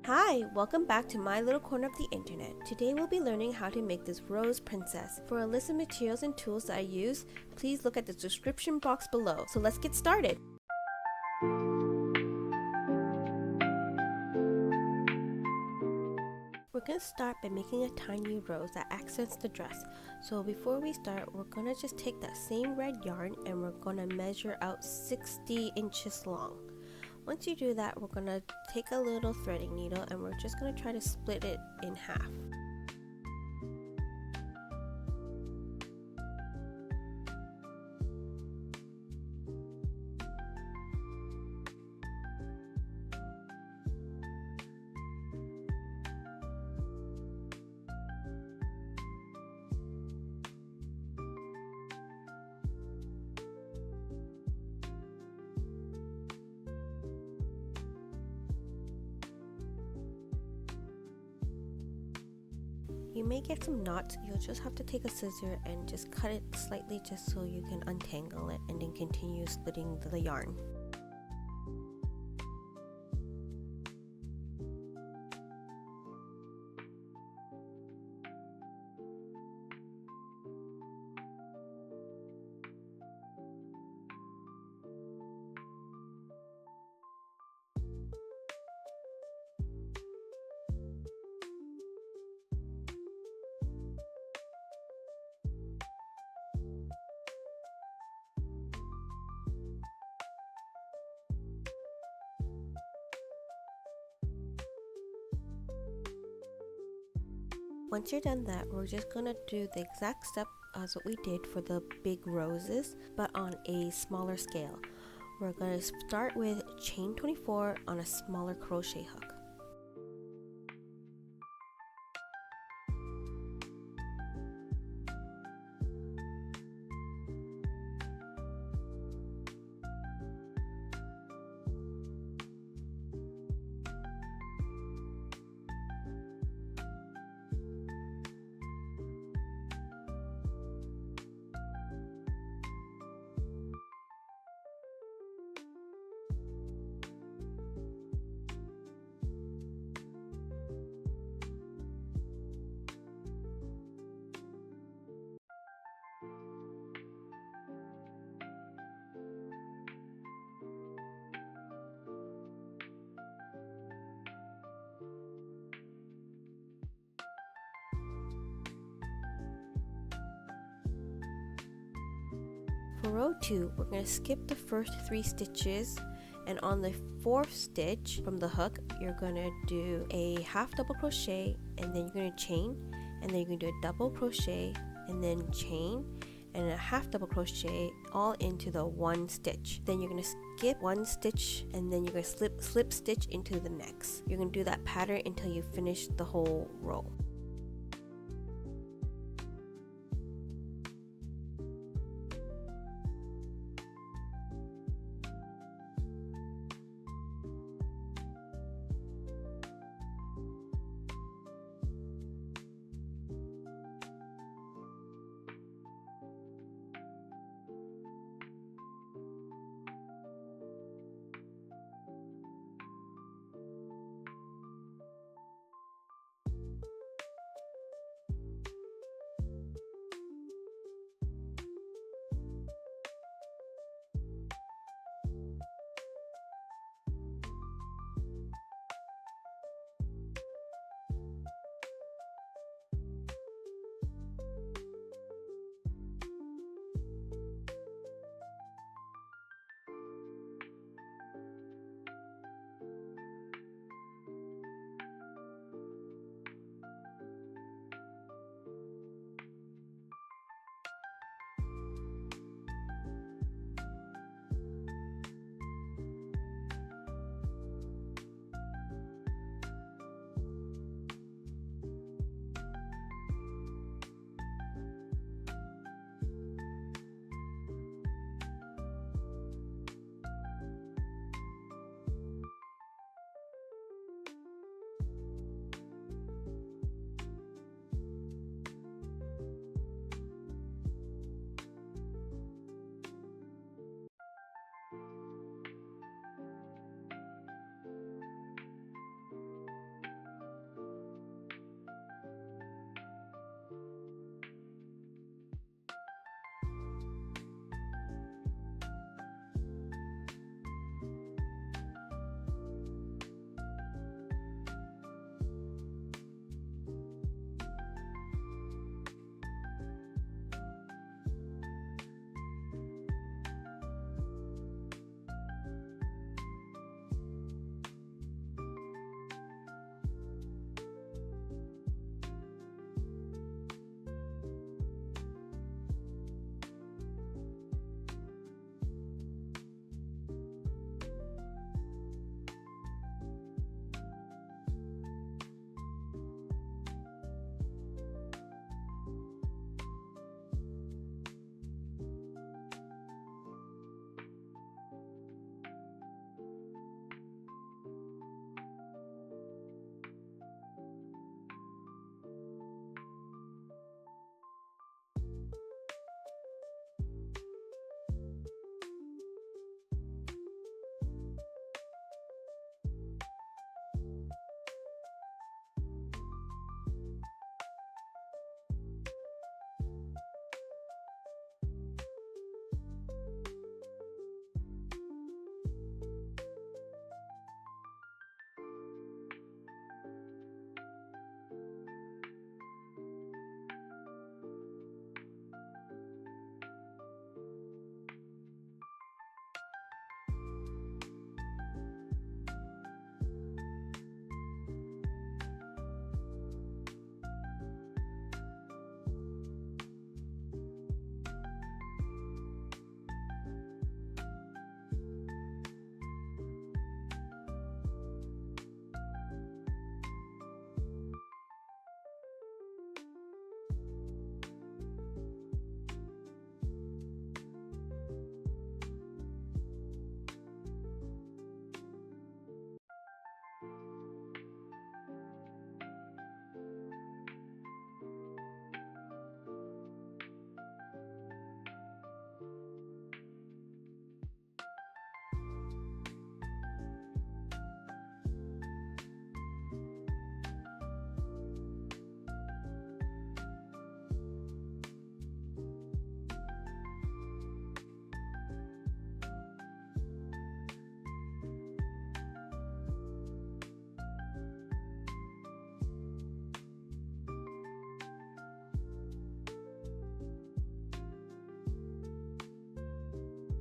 Hi, welcome back to my little corner of the internet. Today we'll be learning how to make this rose princess. For a list of materials and tools that I use, please look at the description box below. So let's get started. We're going to start by making a tiny rose that accents the dress. So before we start, we're going to just take that same red yarn and we're going to measure out 60 inches long. Once you do that, we're going to take a little threading needle and we're just going to try to split it in half. You may get some knots. You'll just have to take a scissor and just cut it slightly just so you can untangle it and then continue splitting the yarn. Once you're done that, we're just gonna do the exact step as what we did for the big roses, but on a smaller scale. We're gonna start with chain 24 on a smaller crochet hook. For row 2, we're going to skip the first 3 stitches, and on the 4th stitch from the hook, you're going to do a half double crochet, and then you're going to chain, and then you're going to do a double crochet, and then chain, and a half double crochet all into the 1 stitch. Then you're going to skip 1 stitch, and then you're going to slip stitch into the next. You're going to do that pattern until you finish the whole row.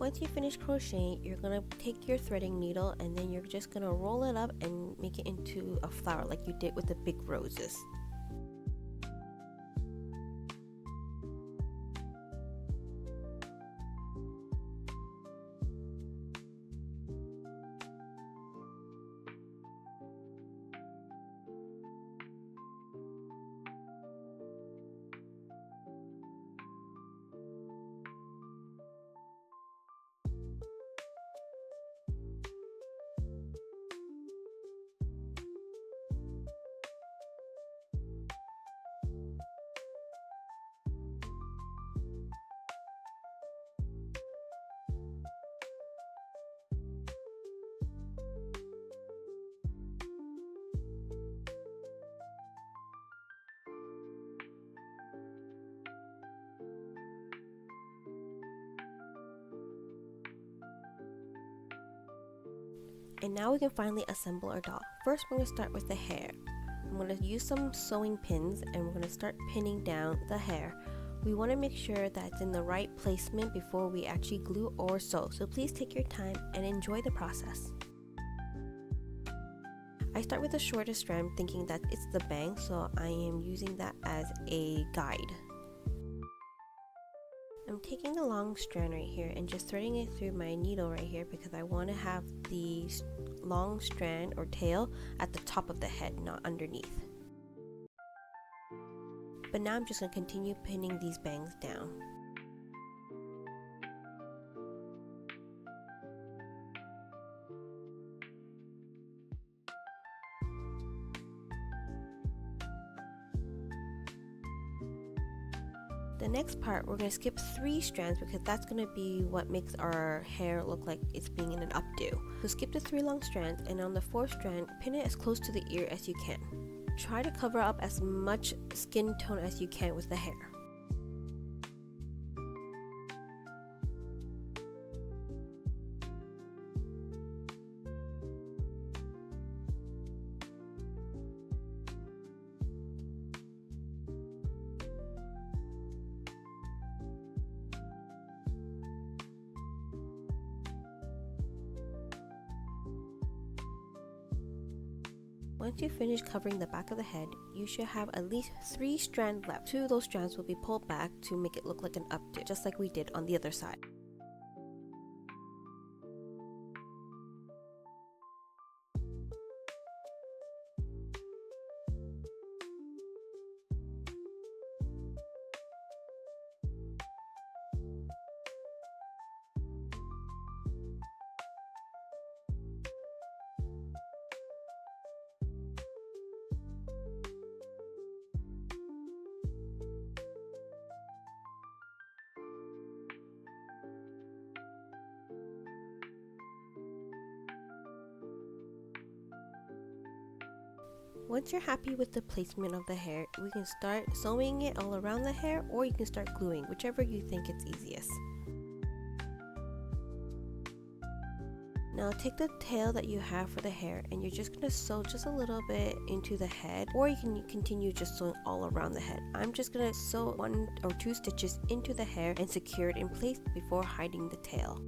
Once you finish crocheting, you're going to take your threading needle and then you're just going to roll it up and make it into a flower like you did with the big roses. And now we can finally assemble our doll. First, we're going to start with the hair. I'm going to use some sewing pins and we're going to start pinning down the hair. We want to make sure that it's in the right placement before we actually glue or sew. So please take your time and enjoy the process. I start with the shortest strand thinking that it's the bang, so I am using that as a guide. I'm taking the long strand right here and just threading it through my needle right here because I want to have the long strand or tail at the top of the head, not underneath. But now I'm just going to continue pinning these bangs down. The next part, we're going to skip 3 strands because that's going to be what makes our hair look like it's being in an updo. So skip the 3 long strands, and on the 4th strand, pin it as close to the ear as you can. Try to cover up as much skin tone as you can with the hair. Once you finish covering the back of the head, you should have at least 3 strands left. 2 of those strands will be pulled back to make it look like an updo, just like we did on the other side. Once you're happy with the placement of the hair, we can start sewing it all around the hair, or you can start gluing, whichever you think it's easiest. Now take the tail that you have for the hair and you're just going to sew just a little bit into the head, or you can continue just sewing all around the head. I'm just going to sew 1 or 2 stitches into the hair and secure it in place before hiding the tail.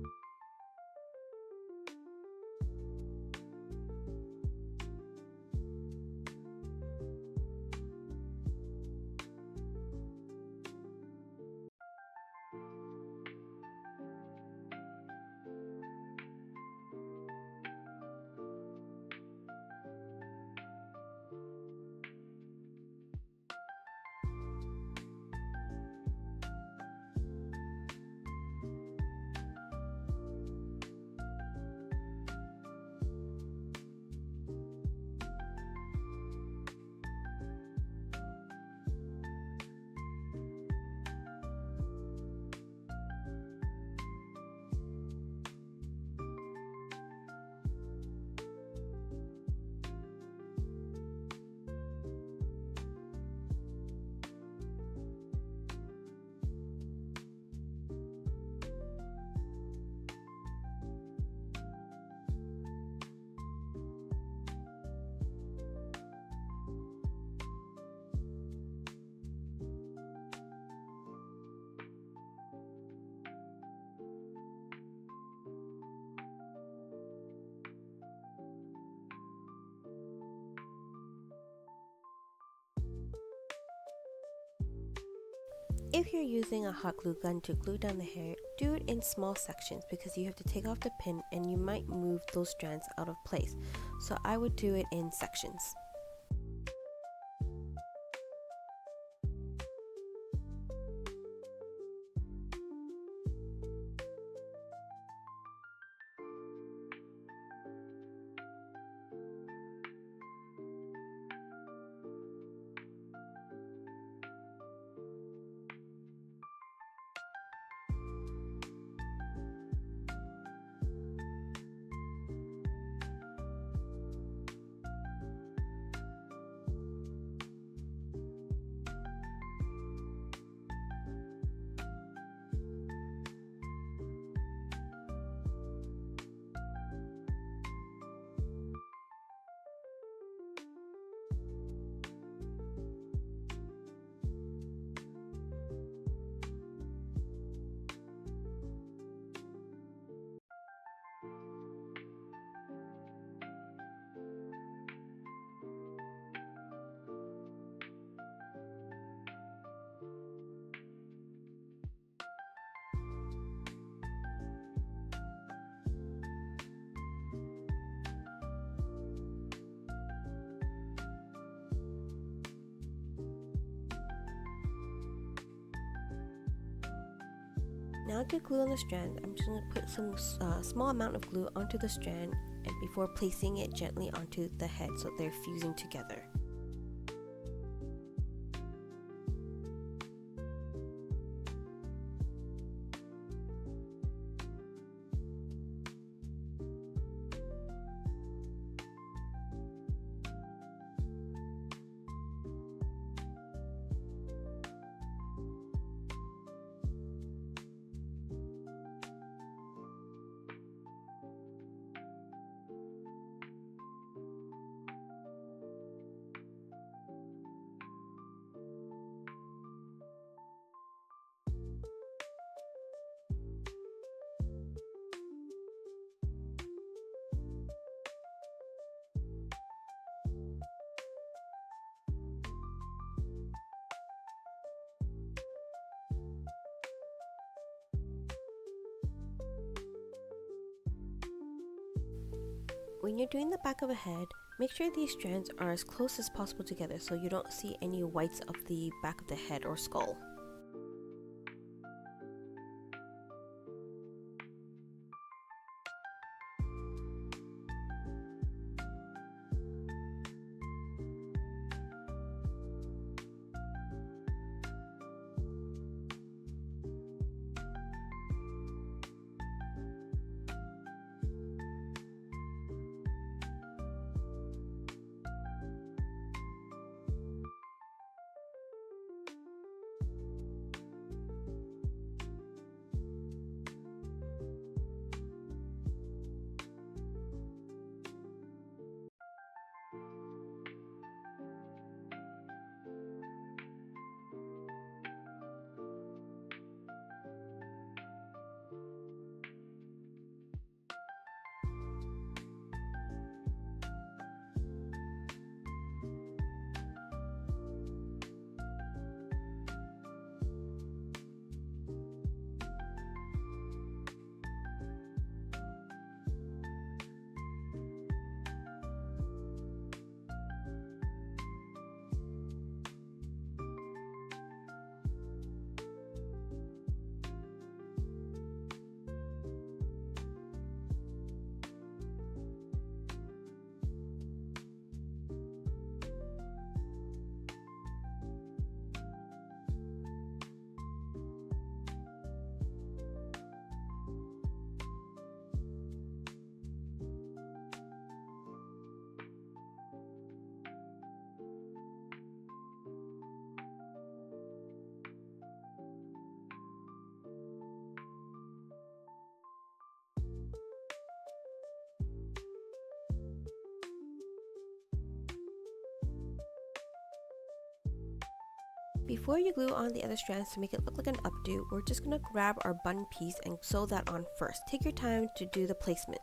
If you're using a hot glue gun to glue down the hair, do it in small sections because you have to take off the pin and you might move those strands out of place. So I would do it in sections. Now to glue on the strand, I'm just going to put some small amount of glue onto the strand and before placing it gently onto the head so they're fusing together. When you're doing the back of a head, make sure these strands are as close as possible together so you don't see any whites of the back of the head or skull. Before you glue on the other strands to make it look like an updo, we're just going to grab our bun piece and sew that on first. Take your time to do the placement.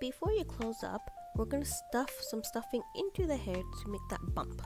before you close up, we're going to stuff some stuffing into the hair to make that bump.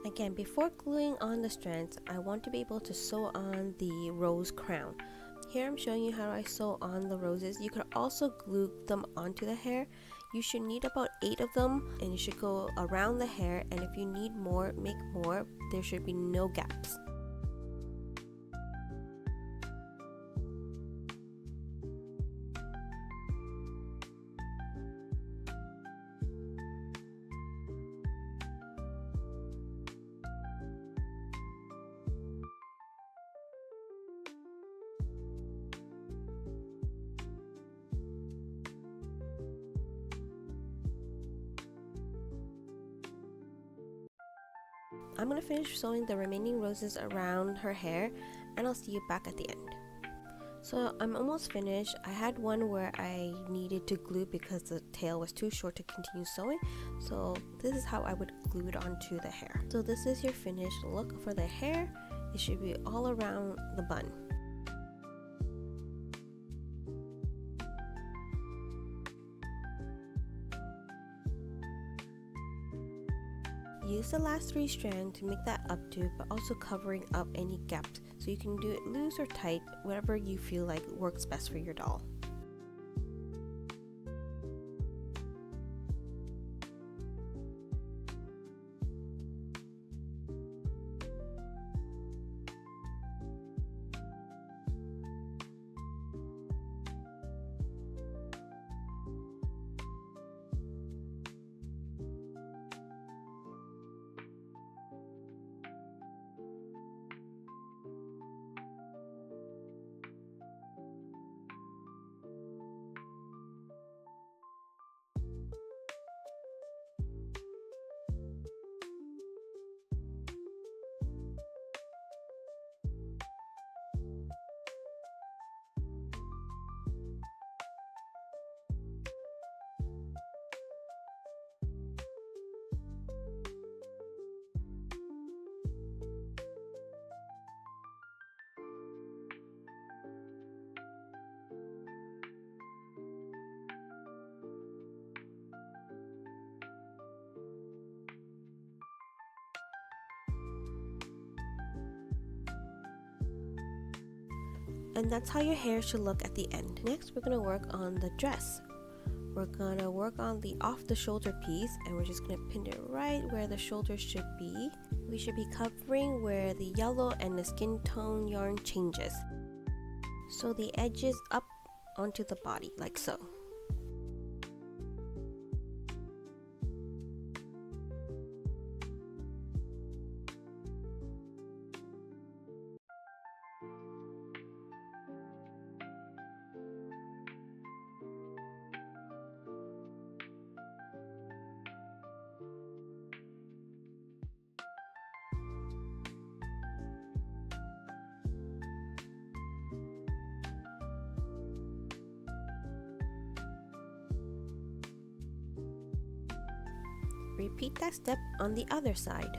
Again, before gluing on the strands, I want to be able to sew on the rose crown. Here I'm showing you how I sew on the roses. You could also glue them onto the hair. You should need about 8 of them, and you should go around the hair, and if you need more, make more. There should be no gaps. I'm going to finish sewing the remaining roses around her hair, and I'll see you back at the end. So I'm almost finished. I had one where I needed to glue because the tail was too short to continue sewing. So this is how I would glue it onto the hair. So this is your finished look for the hair. It should be all around the bun. Use the last 3 strands to make that updo, but also covering up any gaps, so you can do it loose or tight, whatever you feel like works best for your doll. And that's how your hair should look at the end. Next, we're going to work on the dress. We're going to work on the off the shoulder piece, and we're just going to pin it right where the shoulder should be. We should be covering where the yellow and the skin tone yarn changes. So the edges up onto the body, like so. Repeat that step on the other side.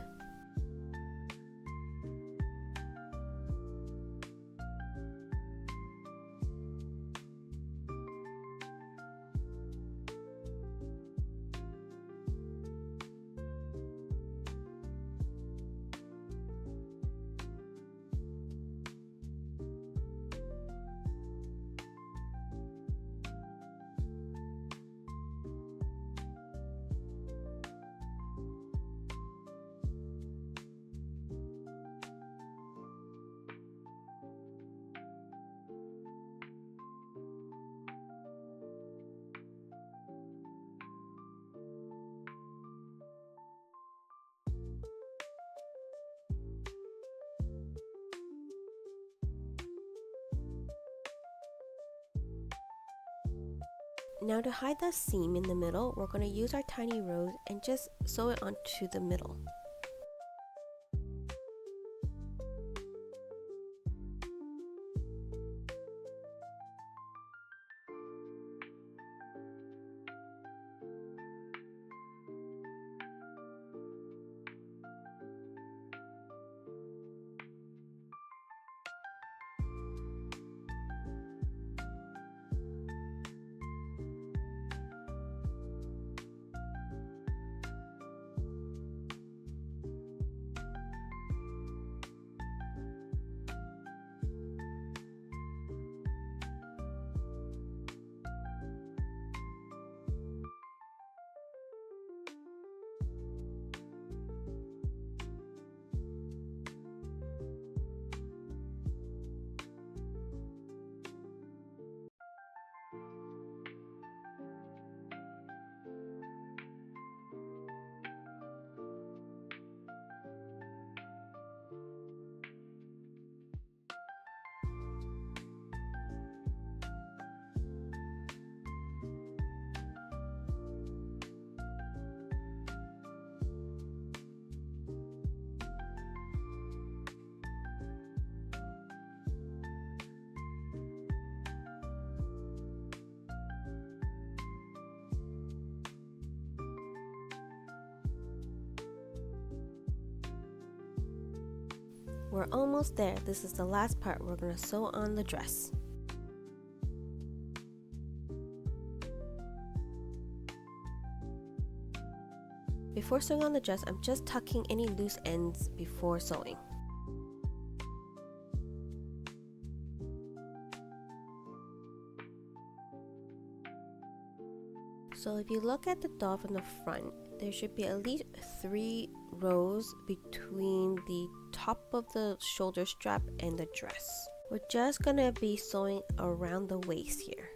Now to hide the seam in the middle, we're going to use our tiny rose and just sew it onto the middle. We're almost there. This is the last part. We're going to sew on the dress. Before sewing on the dress, I'm just tucking any loose ends before sewing. So if you look at the doll from the front, there should be at least 3 rows between the top of the shoulder strap and the dress. We're just gonna be sewing around the waist here.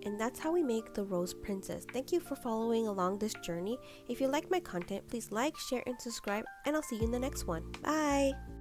And that's how we make the rose princess. Thank you for following along this journey. If you like my content, please like, share, and subscribe, and I'll see you in the next one. Bye!